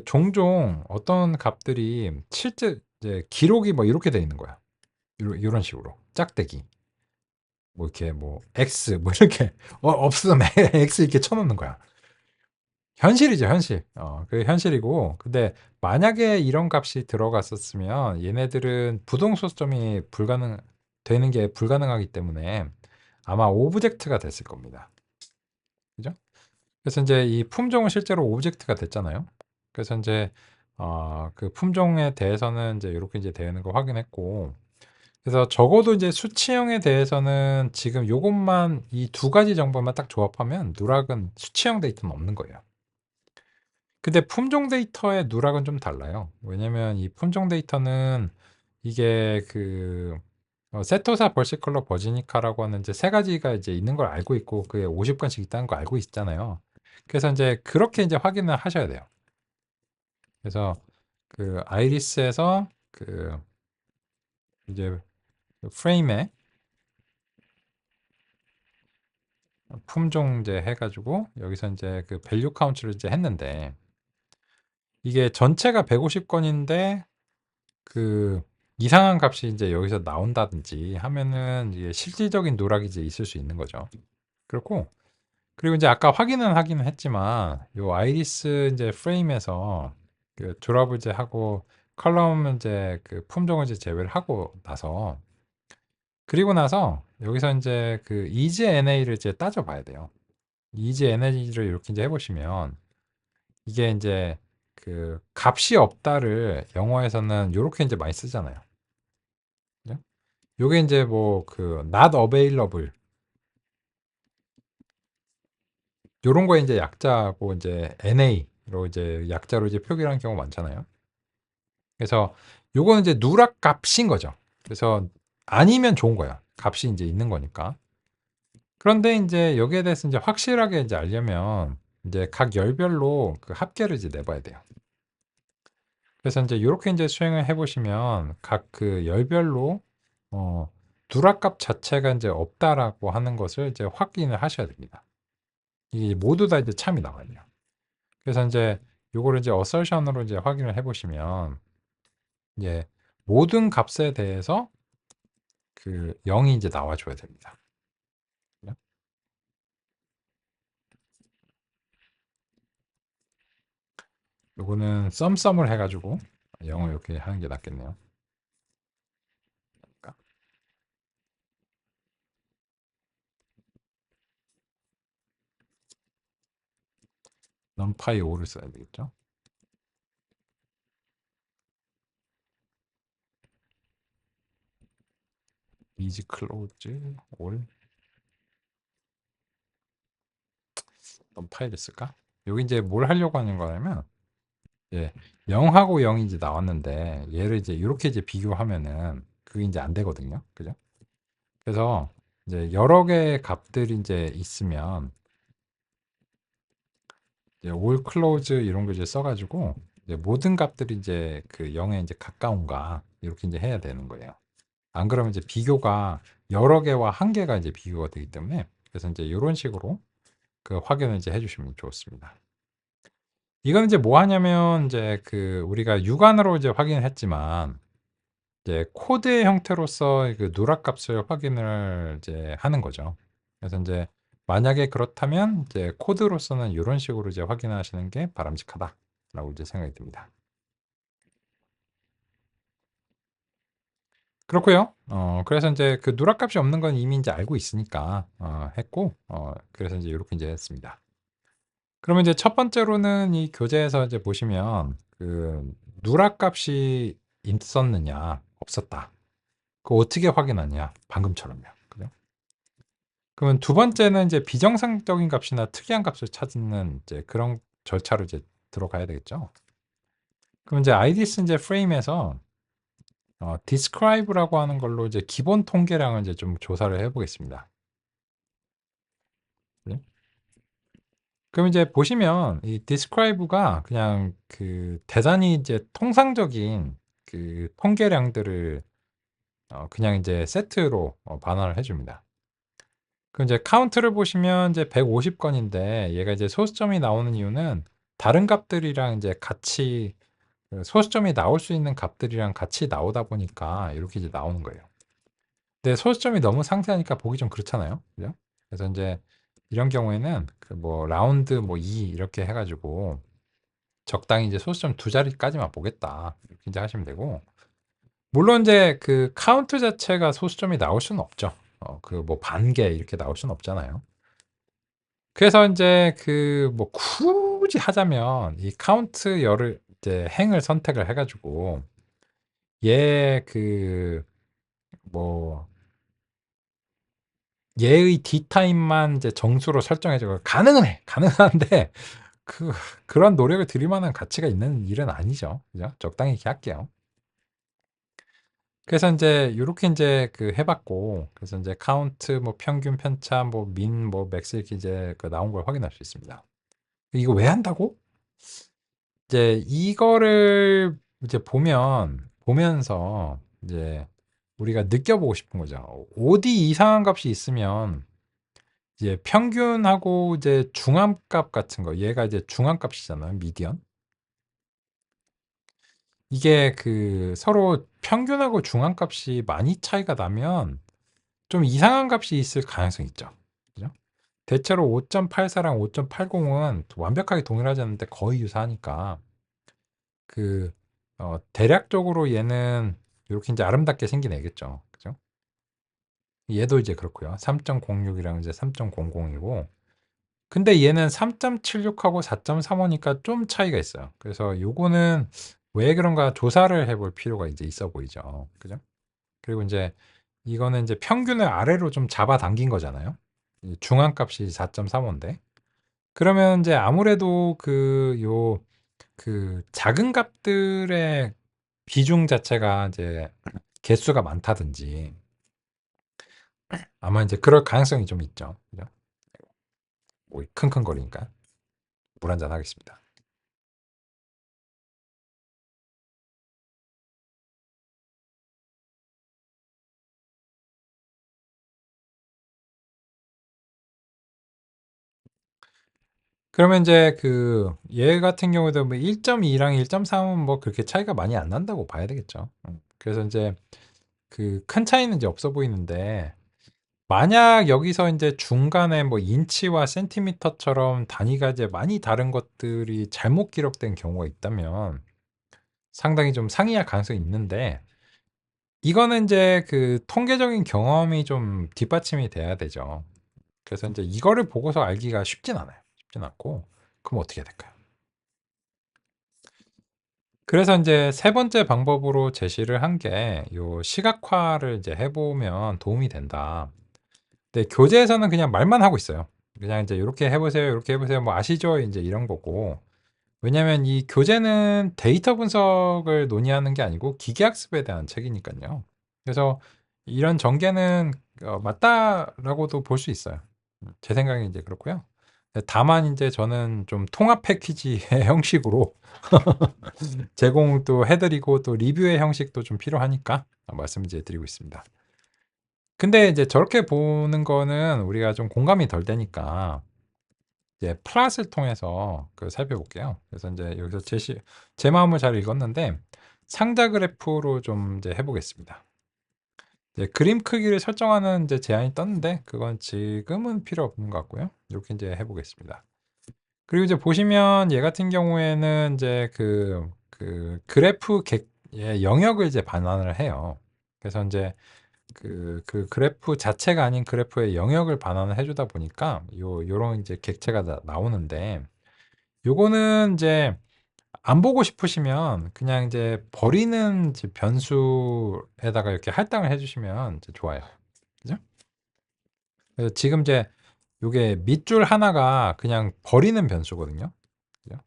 종종 어떤 값들이 실제 이제 기록이 뭐 이렇게 되어 있는 거야. 요런 식으로 짝대기. 뭐 이렇게 뭐 X 뭐 이렇게 없으면 X 이렇게 쳐 놓는 거야. 현실이죠, 현실. 그게 현실이고 근데 만약에 이런 값이 들어갔었으면 얘네들은 부동 소점이 되는 게 불가능하기 때문에 아마 오브젝트가 됐을 겁니다. 그죠? 그래서 인제 이 품종은 실제로 오브젝트가 됐잖아요. 그래서 인제 그 품종에 대해서는 이제 요렇게 이제 되어 있는 거 확인했고, 그래서 적어도 이제 수치형에 대해서는 지금 요것만 이 두 가지 정보만 딱 조합하면 누락은 수치형 데이터는 없는 거예요. 근데 품종 데이터의 누락은 좀 달라요. 왜냐면 이 품종 데이터는 이게 세토사 벌시컬러 버지니카라고 하는 이제 세 가지가 이제 있는 걸 알고 있고 그게 50건씩 있다는 거 알고 있잖아요. 그래서 이제 그렇게 이제 확인을 하셔야 돼요. 그래서 그 아이리스에서 이제 프레임에 품종 이제 해가지고 여기서 이제 그 밸류 카운트를 이제 했는데 이게 전체가 150건인데 그 이상한 값이 이제 여기서 나온다든지 하면은 이게 실질적인 누락이 이제 있을 수 있는 거죠. 그렇고 그리고 이제 아까 확인은 하기는 했지만 요 아이리스 이제 프레임에서 그 드랍을 이제 하고 컬럼 이제 그 품종을 이제 제외를 하고 나서 그리고 나서 여기서 이제 그 이지 NA를 이제 따져 봐야 돼요. 이지 NA를 이렇게 이제 해보시면 이게 이제 그 값이 없다를 영어에서는 요렇게 이제 많이 쓰잖아요. 그죠? 요게 이제 뭐 그 not available 요런 거에 이제 약자고 이제 NA로 이제 약자로 이제 표기를 하는 경우가 많잖아요. 그래서 요거는 이제 누락 값인 거죠. 그래서 아니면 좋은 거야. 값이 이제 있는 거니까. 그런데 이제 여기에 대해서 이제 확실하게 이제 알려면 이제 각 열별로 그 합계를 이제 내봐야 돼요. 그래서 이제 요렇게 이제 수행을 해보시면 각 그 열별로 어, 누락값 자체가 이제 없다라고 하는 것을 이제 확인을 하셔야 됩니다. 이게 모두 다 이제 참이 나와야 돼요. 그래서 이제 요거를 이제 어설션으로 이제 확인을 해보시면 이제 모든 값에 대해서 그 0이 이제 나와줘야 됩니다. 요거는 썸썸을 해가지고 0을 이렇게 하는 게 낫겠네요. 그러니까 numPy 5를 써야 되겠죠. is close all numPy를 쓸까? 여기 이제 뭘 하려고 하는 거냐면 예, 0하고 0이 이제 나왔는데 얘를 이제 이렇게 이제 비교하면은 그게 이제 안 되거든요. 그죠? 그래서 이제 여러 개의 값들이 이제 있으면 이제 all close 이런 거 이제 써가지고 이제 모든 값들이 이제 그 0에 이제 가까운가 이렇게 이제 해야 되는 거예요. 안 그러면 이제 비교가 여러 개와 한 개가 이제 비교가 되기 때문에 그래서 이제 이런 식으로 그 확인을 이제 해주시면 좋습니다. 이건 이제 뭐 하냐면 이제 그 우리가 육안으로 이제 확인했지만 이제 코드의 형태로서 그 누락 값을 확인을 이제 하는 거죠. 그래서 이제 만약에 그렇다면 이제 코드로서는 이런 식으로 이제 확인하시는 게 바람직하다라고 이제 생각이 듭니다. 그렇고요. 그래서 이제 그 누락 값이 없는 건 이미 이제 알고 있으니까 했고, 그래서 이제 이렇게 이제 했습니다. 그러면 이제 첫 번째로는 이 교재에서 이제 보시면 그 누락 값이 있었느냐, 없었다. 그거 어떻게 확인하냐? 방금처럼요. 그죠? 그러면 두 번째는 이제 비정상적인 값이나 특이한 값을 찾는 이제 그런 절차로 이제 들어가야 되겠죠. 그럼 이제 IDS 이제 프레임에서 describe라고 하는 걸로 이제 기본 통계량을 이제 좀 조사를 해보겠습니다. 네? 그럼 이제 보시면 이 describe가 그냥 그 대단히 이제 통상적인 그 통계량들을 그냥 이제 세트로 반환을 해줍니다. 그럼 이제 카운트를 보시면 이제 150건인데 얘가 이제 소수점이 나오는 이유는 다른 값들이랑 이제 같이 그 소수점이 나올 수 있는 값들이랑 같이 나오다 보니까 이렇게 이제 나오는 거예요. 근데 소수점이 너무 상세하니까 보기 좀 그렇잖아요. 그죠? 그래서 이제 이런 경우에는 그 뭐 라운드 뭐 2 이렇게 해가지고 적당히 이제 소수점 두 자리까지만 보겠다. 이렇게 이제 하시면 되고 물론 이제 그 카운트 자체가 소수점이 나올 수는 없죠. 그 뭐 반 개 이렇게 나올 수는 없잖아요. 그래서 이제 그 뭐 굳이 하자면 이 카운트 열을 이제 행을 선택을 해 가지고 얘 뭐 얘의 D 타임만 이제 정수로 설정해 줘 가능은 해. 가능한데 그 그런 노력을 들일 만한 가치가 있는 일은 아니죠. 그죠? 적당히 이렇게 할게요. 그래서 인제 요렇게 인제 해 봤고, 그래서 인제 카운트 뭐 평균 편차 뭐 민 뭐 맥스 이렇게 이제 나온 걸 확인할 수 있습니다. 이거 왜 한다고? 이제 이거를 이제 보면서 이제 우리가 느껴보고 싶은 거죠. OD 이상한 값이 있으면 이제 평균하고 이제 중함값 같은 거, 얘가 이제 중함값이잖아요, 미디언. 이게 서로 평균하고 중함값이 많이 차이가 나면 좀 이상한 값이 있을 가능성이 있죠. 그죠? 대체로 5.84랑 5.80은 완벽하게 동일하지 않는데 거의 유사하니까 그 대략적으로 얘는 이렇게 이제 아름답게 생긴 애겠죠. 그죠? 얘도 이제 그렇고요. 3.06이랑 이제 3.00이고, 근데 얘는 3.76하고 4.35니까 좀 차이가 있어요. 그래서 요거는 왜 그런가 조사를 해볼 필요가 이제 있어 보이죠. 그죠? 그리고 이제 이거는 이제 평균을 아래로 좀 잡아당긴 거잖아요. 중앙값이 4.35인데. 그러면 이제 아무래도 작은 값들의 비중 자체가 이제 개수가 많다든지 아마 이제 그럴 가능성이 좀 있죠. 그죠? 뭐 킁킁거리니까 물 한잔 하겠습니다. 그러면 이제 얘 같은 경우에도 뭐 1.2랑 1.3은 뭐 그렇게 차이가 많이 안 난다고 봐야 되겠죠. 그래서 이제 큰 차이는 이제 없어 보이는데, 만약 여기서 이제 중간에 뭐 인치와 센티미터처럼 단위가 이제 많이 다른 것들이 잘못 기록된 경우가 있다면 상당히 좀 상이할 가능성이 있는데, 이거는 이제 통계적인 경험이 좀 뒷받침이 돼야 되죠. 그래서 이제 이거를 보고서 알기가 쉽진 않아요. 쉽진 않고, 그럼 어떻게 해야 될까요? 그래서 이제 세 번째 방법으로 제시를 한 게 요 시각화를 이제 해보면 도움이 된다. 근데 교재에서는 그냥 말만 하고 있어요. 그냥 이제 "요렇게 해 보세요. 요렇게 해 보세요." 뭐 "아시죠?" 인제 이런 거고. 왜냐면 이 교재는 데이터 분석을 논의하는 게 아니고 기계학습에 대한 책이니깐요. 그래서 이런 전개는 맞다라고도 볼 수 있어요. 제 생각엔 인제 그렇고요. 다만 인제 저는 좀 통합 패키지의 형식으로 제공을 또 해 드리고, 또 리뷰의 형식도 좀 필요하니까 말씀 이제 드리고 있습니다. 근데 이제 저렇게 보는 거는 우리가 좀 공감이 덜 되니까 이제 플랫을 통해서 살펴볼게요. 그래서 인제 여기서 제 마음을 잘 읽었는데 상자 그래프로 좀 이제 해 보겠습니다. 이제 그림 크기를 설정하는 이제 제한이 떴는데 그건 지금은 필요 없는 것 같고요. 요렇게 인제 해 보겠습니다. 그리고 이제 보시면 얘 같은 경우에는 인제 그래프 의 영역을 이제 반환을 해요. 그래서 인제 그래프 자체가 아닌 그래프의 영역을 반환을 해 주다 보니까 요런 이제 객체가 나오는데, 요거는 인제 안 보고 싶으시면 그냥 이제 버리는 이제 변수에다가 이렇게 할당을 해 주시면 이제 좋아요. 그죠? 그래서 지금 이제 요게 밑줄 하나가 그냥 버리는 변수거든요. 그죠?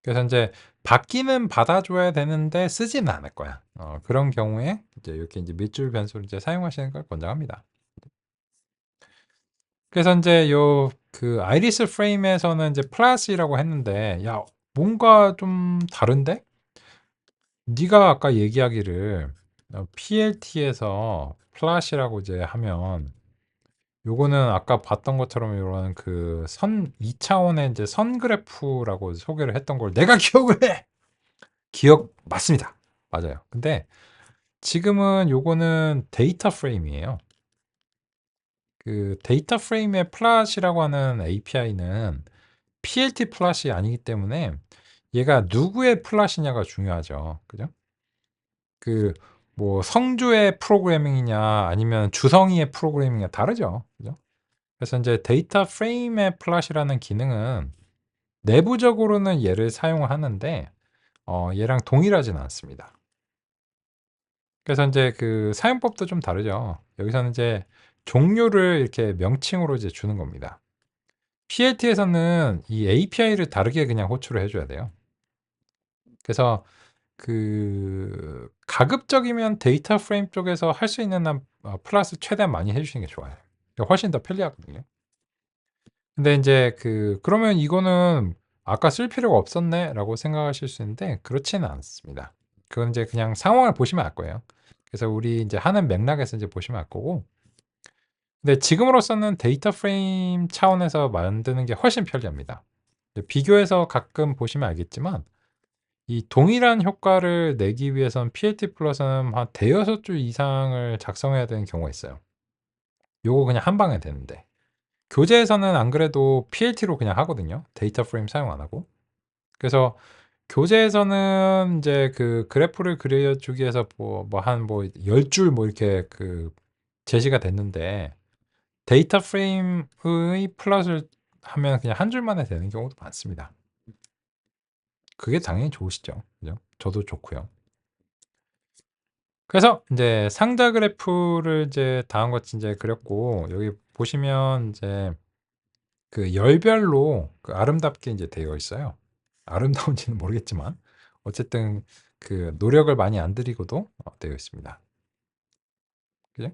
그래서 인제 받기는 받아 줘야 되는데 쓰지는 않을 거야. 그런 경우에 이제 이렇게 이제 밑줄 변수를 이제 사용하시는 걸 권장합니다. 그래서 인제 아이리스 프레임에서는 이제 플랫이라고 했는데, 야 뭔가 좀 다른데? 네가 아까 얘기하기를 PLT에서 플랫이라고 이제 하면 요거는 아까 봤던 것처럼 요런 선 2 차원의 이제 선 그래프라고 소개를 했던 걸 내가 기억을 해. 기억 맞습니다. 맞아요. 근데 지금은 요거는 데이터 프레임이에요. 데이터 프레임의 플랫이라고 하는 API는 PLT 플랫이 아니기 때문에 얘가 누구의 플랫이냐가 중요하죠. 그죠? 뭐 성주의 프로그래밍이냐 아니면 주성이의 프로그래밍이냐 다르죠. 그죠? 그래서 인제 데이터 프레임의 플랫이라는 기능은 내부적으로는 얘를 사용하는데 얘랑 동일하진 않습니다. 그래서 이제 그 사용법도 좀 다르죠. 여기서는 이제 종류를 이렇게 명칭으로 이제 주는 겁니다. PLT에서는 이 API를 다르게 그냥 호출을 해줘야 돼요. 그래서 그 가급적이면 데이터 프레임 쪽에서 할 수 있는 한 플러스 최대한 많이 해주시는 게 좋아요. 훨씬 더 편리하거든요. 근데 이제 그러면 이거는 '아까 쓸 필요가 없었네.'라고 생각하실 수 있는데 그렇지는 않습니다. 그건 이제 그냥 상황을 보시면 알 거예요. 그래서 우리 이제 하는 맥락에서 이제 보시면 알 거고, 근데 지금으로서는 데이터 프레임 차원에서 만드는 게 훨씬 편리합니다. 비교해서 가끔 보시면 알겠지만 이 동일한 효과를 내기 위해선 PLT 플러스는 한 대여섯 줄 이상을 작성해야 되는 경우가 있어요. 요거 그냥 한 방에 되는데. 교재에서는 안 그래도 PLT로 그냥 하거든요. 데이터 프레임 사용 안 하고. 그래서 교재에서는 이제 그 그래프를 그려주기 위해서 한 10줄 이렇게 제시가 됐는데, 데이터 프레임의 플롯을 하면 그냥 한 줄 만에 되는 경우도 많습니다. 그게 당연히 좋으시죠. 그죠? 저도 좋고요. 그래서 이제 상자 그래프를 이제 다음 같이 이제 그렸고, 여기 보시면 이제 그 열별로 아름답게 이제 되어 있어요. 아름다운지는 모르겠지만 어쨌든 그 노력을 많이 안 들이고도 되어 있습니다. 그죠?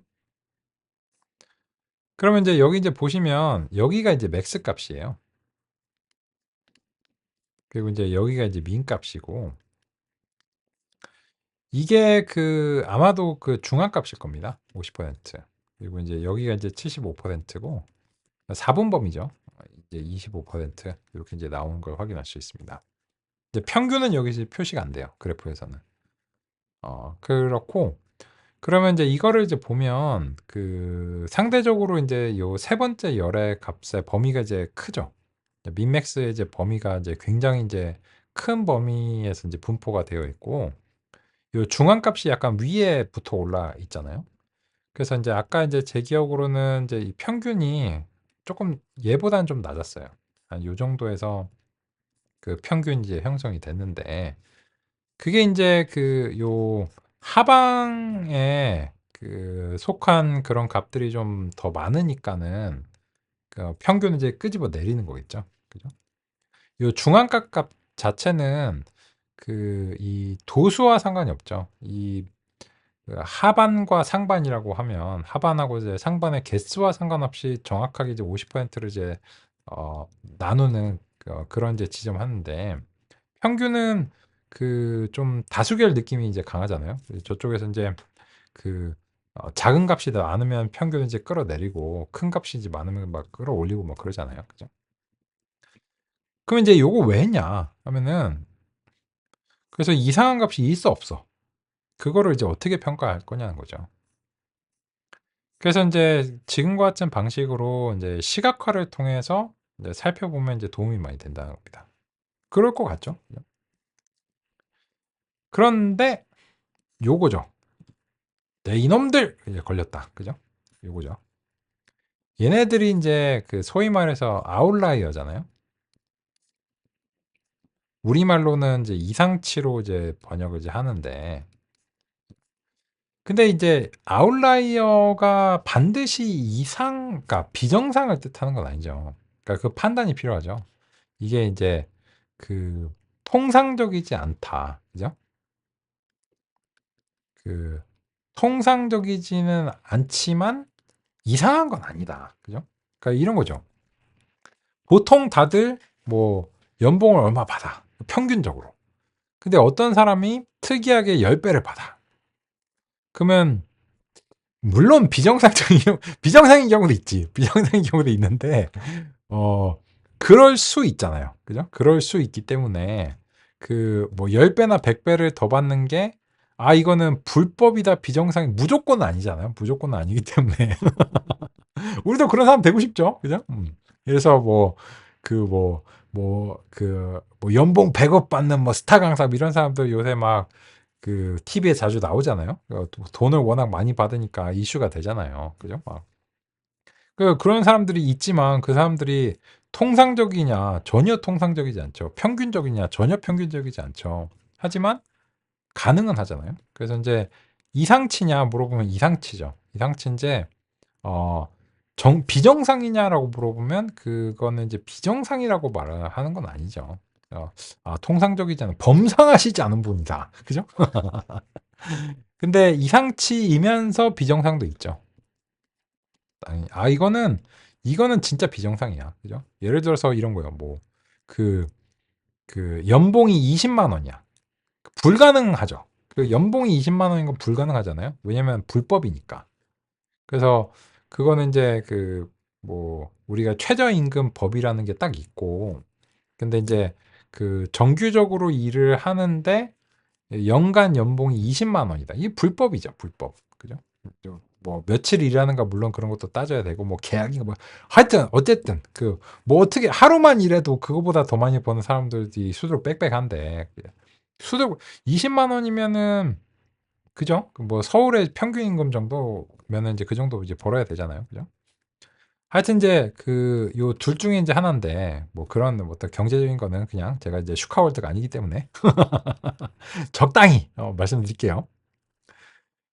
그러면 이제 여기 이제 보시면 여기가 이제 맥스 값이에요. 그리고 이제 여기가 이제 민 값이고, 이게 아마도 중앙 값일 겁니다. 50%. 그리고 이제 여기가 이제 75%고 4분범위죠. 이제 25% 이렇게 이제 나오는 걸 확인할 수 있습니다. 이제 평균은 여기서 표시가 안 돼요. 그래프에서는. 그렇고, 그러면 이제 이거를 이제 보면 상대적으로 이제 요 세 번째 열의 값의 범위가 이제 크죠. 민맥스의 이제 범위가 이제 굉장히 이제 큰 범위에서 이제 분포가 되어 있고, 요 중앙 값이 약간 위에 붙어 올라 있잖아요. 그래서 이제 아까 이제 제 기억으로는 이제 이 평균이 조금 얘보다는 좀 낮았어요. 한 요 정도에서 평균이 이제 형성이 됐는데, 그게 인제 요 하방에 속한 그런 값들이 좀 더 많으니까는 평균을 이제 끄집어 내리는 거겠죠. 그죠? 요 중앙값 자체는 이 도수와 상관이 없죠. 하반과 상반이라고 하면 하반하고 이제 상반의 개수와 상관없이 정확하게 이제 50%를 이제 나누는 그런 이제 지점을 하는데, 평균은 좀 다수결 느낌이 이제 강하잖아요. 저쪽에서 이제 작은 값이 더 많으면 평균을 이제 끌어내리고 큰 값이 이제 많으면 막 끌어올리고 뭐 그러잖아요. 그죠? 그럼 이제 요거 왜 했냐 하면은, 그래서 이상한 값이 있어 없어? 그거를 이제 어떻게 평가할 거냐는 거죠. 그래서 이제 지금과 같은 방식으로 이제 시각화를 통해서 이제 살펴보면 이제 도움이 많이 된다는 겁니다. 그럴 것 같죠? 그런데 요거죠. 내 이놈들! 이제 걸렸다. 그죠? 요거죠. 얘네들이 이제 소위 말해서 아웃라이어잖아요. 우리말로는 이제 이상치로 이제 번역을 이제 하는데, 근데 이제 아웃라이어가 반드시 그러니까 비정상을 뜻하는 건 아니죠. 그러니까 그 판단이 필요하죠. 이게 이제 통상적이지 않다. 그죠? 그 통상적이지는 않지만 이상한 건 아니다. 그죠? 그러니까 이런 거죠. 보통 다들 뭐 연봉을 얼마 받아. 평균적으로. 근데 어떤 사람이 특이하게 10배를 받아. 그러면 물론 비정상인 경우도 있지. 비정상인 경우도 있는데 그럴 수 있잖아요. 그죠? 그럴 수 있기 때문에 10배나 100배를 더 받는 게, 이거는 불법이다, 비정상이 무조건은 아니잖아요. 무조건은 아니기 때문에 우리도 그런 사람 되고 싶죠. 그죠? 그래서 연봉 100억 받는 스타 강사 이런 사람들 요새 막 TV에 자주 나오잖아요. 돈을 워낙 많이 받으니까 이슈가 되잖아요. 그죠? 그런 사람들이 있지만 그 사람들이 통상적이냐? 전혀 통상적이지 않죠. 평균적이냐? 전혀 평균적이지 않죠. 하지만 가능은 하잖아요. 그래서 인제 이상치냐 물어보면 이상치죠. 이상치인데 어 비정상이냐라고 물어보면 그거는 이제 비정상이라고 말을 하는 건 아니죠. 통상적이지 않은 범상하시지 않은 분이다. 그죠? 근데 이상치이면서 비정상도 있죠. 이거는 진짜 비정상이야. 그죠? 예를 들어서 이런 거예요. 뭐 그 연봉이 20만 원이야. 불가능하죠. 연봉이 20만 원인 건 불가능하잖아요. 왜냐면 불법이니까. 그래서 그거는 이제 뭐 우리가 최저임금법이라는 게 딱 있고, 근데 이제 정규적으로 일을 하는데 연간 연봉이 20만 원이다. 이게 불법이죠, 불법. 그죠? 뭐 며칠 일하는가 물론 그런 것도 따져야 되고 뭐 계약인가 뭐 하여튼 어쨌든 뭐 어떻게 하루만 일해도 그거보다 더 많이 버는 사람들이 수두룩 빽빽한데 수두룩 20만 원이면은 그죠? 뭐 서울의 평균 임금 정도면은 이제 그 정도 이제 벌어야 되잖아요. 그죠? 하여튼 이제 요 둘 중에 이제 하나인데 뭐 그런 어떤 경제적인 거는 그냥 제가 이제 슈카월드가 아니기 때문에 적당히 말씀드릴게요.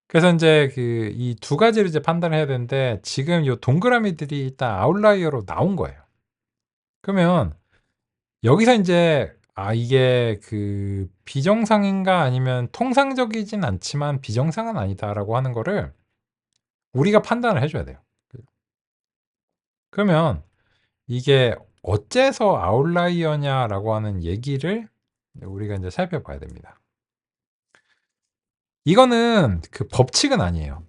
그래서 인제 이 두 가지를 이제 판단을 해야 되는데 지금 요 동그라미들이 일단 아웃라이어로 나온 거예요. 그러면 여기서 인제 이게 비정상인가 아니면 통상적이진 않지만 비정상은 아니다라고 하는 거를 우리가 판단을 해 줘야 돼요. 그 그러면 이게 어째서 아웃라이어냐라고 하는 얘기를 우리가 인제 살펴봐야 됩니다. 이거는 법칙은 아니에요.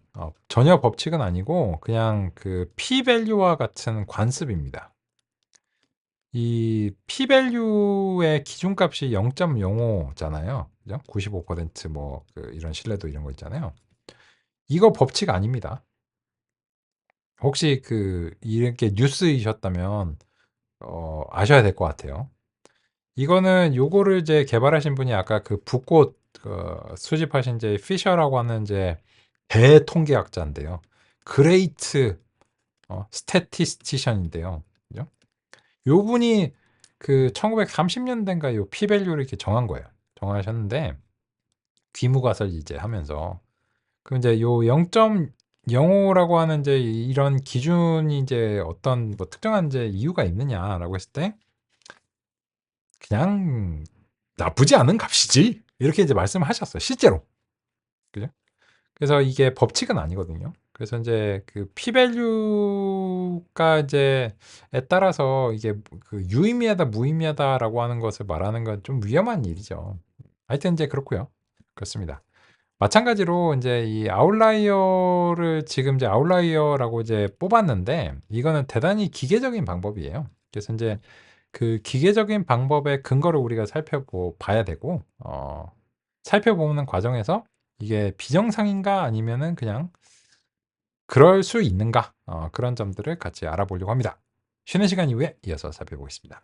전혀 법칙은 아니고 그냥 p 밸류와 같은 관습입니다. 이 p 밸류의 기준값이 0.05 잖아요. 그죠? 95% 뭐 이런 신뢰도 이런 거 있잖아요. 이거 법칙 아닙니다. 혹시 이렇게 뉴스이셨다면 아셔야 될 것 같아요. 이거는 요거를 이제 개발하신 분이 아까 붓꽃 수집하신 이제 피셔라고 하는 이제 대통계학자인데요. 그레이트 스태티스티션인데요. 그죠? 요 분이 1930년대인가 요 피밸류를 이렇게 정한 거예요. 정하셨는데 귀무가설 이제 하면서 이제 요 0.05라고 하는 이제 이런 기준이 이제 어떤 뭐 특정한 이제 이유가 있느냐라고 했을 때 그냥 "나쁘지 않은 값이지." 이렇게 이제 말씀을 하셨어요, 실제로. 그죠? 그래서 이게 법칙은 아니거든요. 그래서 인제 p 밸류가 이제 에 따라서 이게 유의미하다, 무의미하다라고 하는 것을 말하는 건 좀 위험한 일이죠. 하여튼 인제 그렇고요. 그렇습니다. 마찬가지로 인제 이 아웃라이어를 지금 이제 아웃라이어라고 이제 뽑았는데 이거는 대단히 기계적인 방법이에요. 그래서 인제 기계적인 방법의 근거를 우리가 봐야 되고 살펴보는 과정에서 이게 비정상인가 아니면은 그냥 그럴 수 있는가 그런 점들을 같이 알아보려고 합니다. 쉬는 시간 이후에 이어서 살펴보겠습니다.